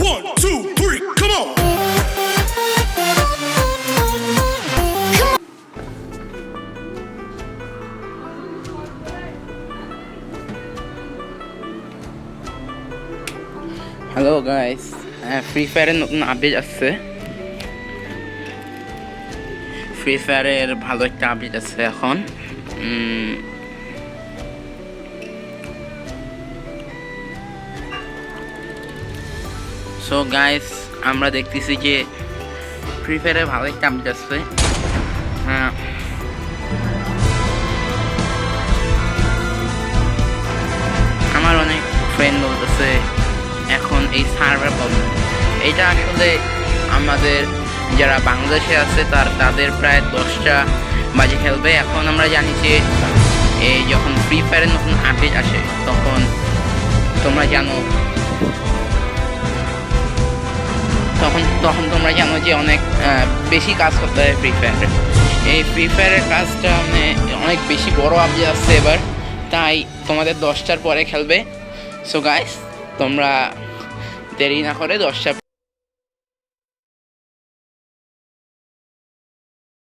1, 2, 3, come on! Hello guys, free ফায়ারের নতুন update আসছে। ফ্রি ফায়ারের ভালো একটা আপডেট আছে এখন। সো গাইস, আমরা দেখতেছি যে ফ্রি ফায়ারের ভালো একটা আপডেট আসছে। আমার অনেক ফ্রেন্ড বলতেছে এখন এই সার্ভার প্রবলেম। এটা আসলে আমাদের যারা বাংলাদেশে আছে তাদের প্রায় 10টা বাজে খেলবে। এখন আমরা জানি যে এই যখন ফ্রি ফায়ারের নতুন আপডেট আসে তখন তোমরা জানো তখন তোমরা জানো যে অনেক বেশি কাজ করতে হয় ফ্রি ফায়ারে। এই ফ্রি ফায়ারের কাজটা মানে অনেক বেশি বড় আপডেট আসছে এবার, তাই তোমাদের 10টার পরে খেলবে। সো গাইস, তোমরা দেরি না করে 10টা